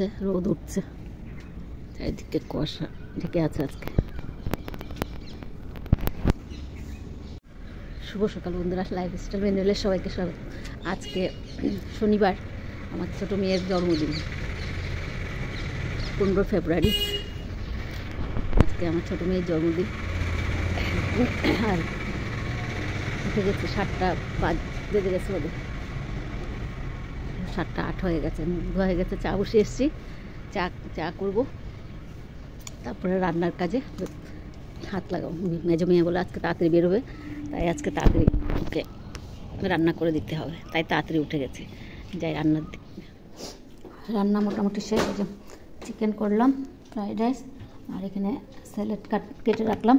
হচ্ছে, রোদ উঠছে, চারিদিকে কুয়াশা ঢেকে আছে আজকে। শুভ সকাল বন্ধুরা, লাইফস্টাইল ম্যানুয়ালে সবাইকে স্বাগত। আজকে শনিবার, আমার ছোটো মেয়ের জন্মদিন, 15 ফেব্রুয়ারি। আজকে আমার ছোটো মেয়ের জন্মদিন। আর উঠে গেছে 7টা 5 বেজে গেছে, ওদের 7টা 8 হয়ে গেছে, হয়ে গেছে। চা বসে এসেছি, চা করবো, তারপরে রান্নার কাজে হাত লাগাবো। মেজো মেয়ে বলে আজকে তাড়াতাড়ি বেরোবে, তাই আজকে তাড়াতাড়ি ওকে রান্না করে দিতে হবে, তাই তাড়াতাড়ি উঠে গেছে। যাই রান্না মোটামুটি শেষ। যে চিকেন করলাম, ফ্রাইড রাইস, আর এখানে স্যালাড কেটে রাখলাম।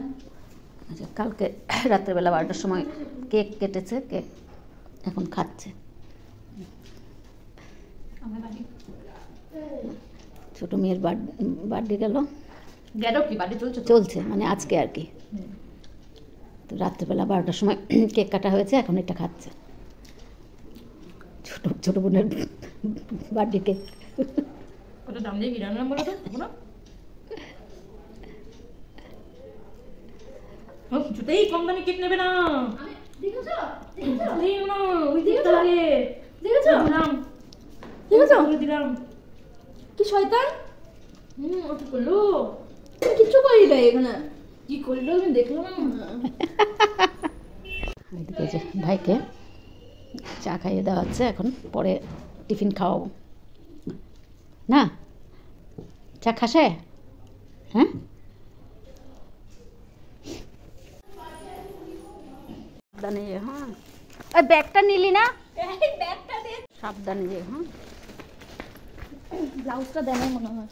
আচ্ছা, কালকে রাত্রেবেলা 12টার সময় কেক কেটেছে, কেক এখন খাচ্ছে। ছোটো মেয়ের বার্থডে গেল কি বার্থডে চলছে, মানে আজকে আর কি। তো রাত্রেবেলা 12টার সময় কেক কাটা হয়েছে, এখন এটা খাচ্ছে। ছোট বোনের বার্থডে কেক। কত দাম দিয়ে কিনে আনলাম বলো তো? কিছুতেই কম দামি কেক নেবে না। দিলাম কি শয়তান! ওটা করলো, কিচ্ছু করি না এখানে। কি করলো আমি দেখলাম। এদিকে যে ভাইকে চা খাইয়ে দেওয়া হচ্ছে, এখন পরে টিফিন খাওয়াবো। না চা খাসে? হ্যাঁ, সাবধানে যে। হ্যাঁ, ওই ব্যাগটা নিলি না? ব্যাগটা দে, সাবধানে যে। হ্যাঁ, ব্লাউজটা দেয় না মনে হয়।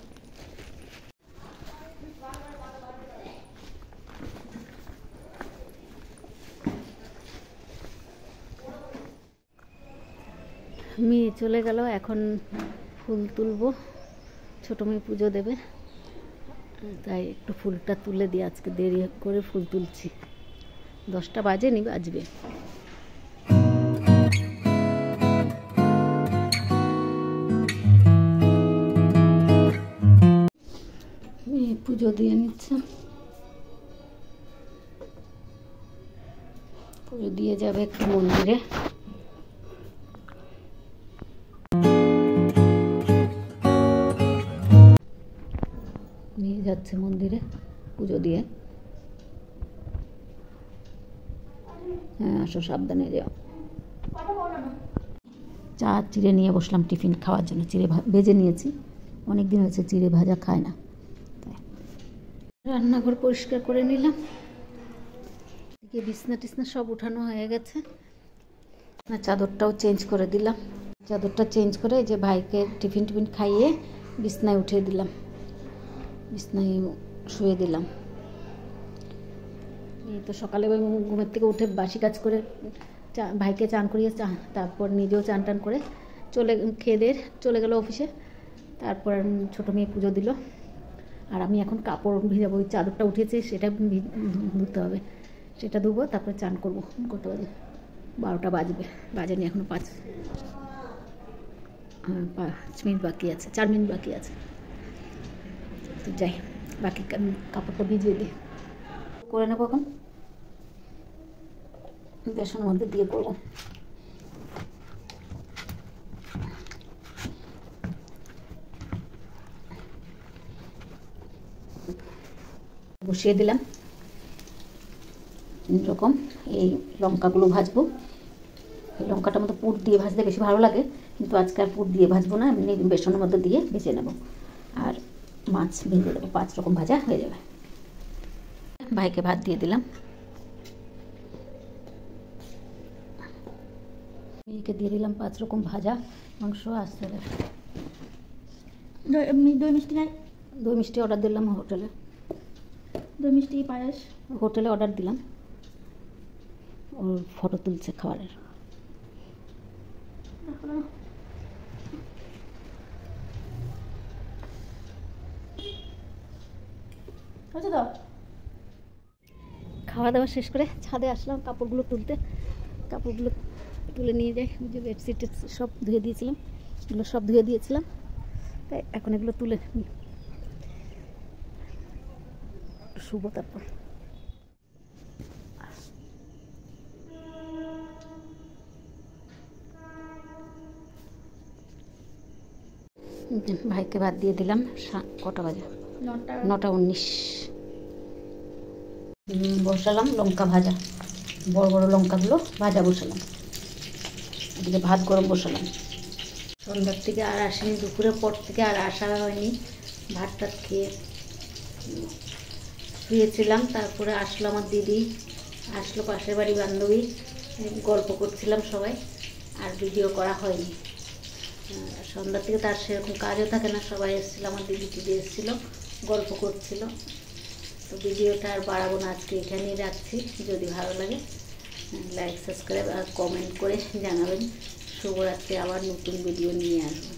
মেয়ে চলে গেল, এখন ফুল তুলবো। ছোটো মেয়ে পুজো দেবে, তাই একটু ফুলটা তুলে দিয়ে আজকে দেরি করে ফুল তুলছি। 10টা বাজেনি, বাজবে। মেয়ে পুজো দিয়ে নিচ্ছে, পুজো দিয়ে যাবে একটু মন্দিরে। নিয়ে যাচ্ছে মন্দিরে পুজো দিয়ে। হ্যাঁ, আসো, সাবধানে যাও। চা চিড়ে নিয়ে বসলাম টিফিন খাওয়ার জন্য। চিড়ে ভেজে নিয়েছি, অনেক দিন হয়েছে চিড়ে ভাজা খায় না, তাই রান্নাঘর পরিষ্কার করে নিলাম। এদিকে বিছনা টিছনা সব উঠানো হয়ে গেছে। চাদরটাও চেঞ্জ করে দিলাম। চাদরটা চেঞ্জ করে যে ভাইকে টিফিন খাইয়ে বিছনায় উঠিয়ে দিলাম, বিছনায় শুয়ে দিলাম। এই তো সকালে ঘুমের থেকে উঠে বাসি কাজ করে ভাইকে চান করিয়ে তারপর নিজেও চান টান করে খেয়ে দিয়ে চলে গেল অফিসে। তারপর ছোটো মেয়ে পুজো দিল, আর আমি এখন কাপড় ভিজাবো। ওই চাদরটা উঠেছে, সেটা ধুতে হবে, সেটা ধুবো, তারপরে চান করবো। কত বাজে? 12টা বাজবে, বাজেনি এখনো। 5 মিনিট বাকি আছে, 4 মিনিট বাকি আছে। তো যাই, বাকি কাপড়টা ভিজিয়ে দিই, করে নেবো। এখন বেসনের মধ্যে দিয়ে করবো। বসিয়ে দিলাম এরকম। এই লঙ্কাগুলো ভাজবো। এই লঙ্কাটার মধ্যে পুর দিয়ে ভাজতে বেশি ভালো লাগে, কিন্তু আজকে আর পুর দিয়ে ভাজবো না, এমনি বেসনের মধ্যে দিয়ে ভেজে নেবো। আর মাছ ভেজে দেবো, 5 রকম ভাজা হয়ে যাবে। ভাইকে ভাত দিয়ে দিলাম। মেয়েকে দিয়ে দিলাম 5 রকম ভাজা মাংস। আসতে হবে। দই মিষ্টি নাই? দই মিষ্টি অর্ডার দিলাম হোটেলে। দই মিষ্টি পায়েস হোটেলে অর্ডার দিলাম। ওর ফটো তুলছে খাবারের। খাওয়া দাওয়া শেষ করে ছাদে আসলাম কাপড়গুলো তুলতে। কাপড়গুলো তুলে নিয়ে যাই। যে বেডশিট সব ধুয়ে দিয়েছিলাম, এগুলো সব ধুয়ে দিয়েছিলাম। তাই এখন এগুলো তুলে নিই, শুভ তারপর। ভাইকে ভাত দিয়ে দিলাম। কটা বাজে? 9:19। বসালাম লঙ্কা ভাজা, বড় বড় লঙ্কাগুলো ভাজা বসালাম। এদিকে ভাত গরম বসালাম। সন্ধ্যার থেকে আর আসেনি, দুপুরের পর থেকে আর আসা হয়নি। ভাত টাত খেয়ে শুয়েছিলাম। তারপরে আসলো আমার দিদি, আসলো পাশের বাড়ি বান্ধবী, গল্প করছিলাম সবাই, আর ভিডিও করা হয়নি। সন্ধ্যার থেকে তার সেরকম কাজও থাকে না, সবাই এসেছিলো, আমার দিদি টিদি এসেছিলো, গল্প করছিল। তো ভিডিওটা আর বাড়াবো না, আজকে এখানেই রাখছি। যদি ভালো লাগে লাইক, সাবস্ক্রাইব আর কমেন্ট করে জানাবেন। শুভরাত্রি, আবার নতুন ভিডিও নিয়ে আসবো।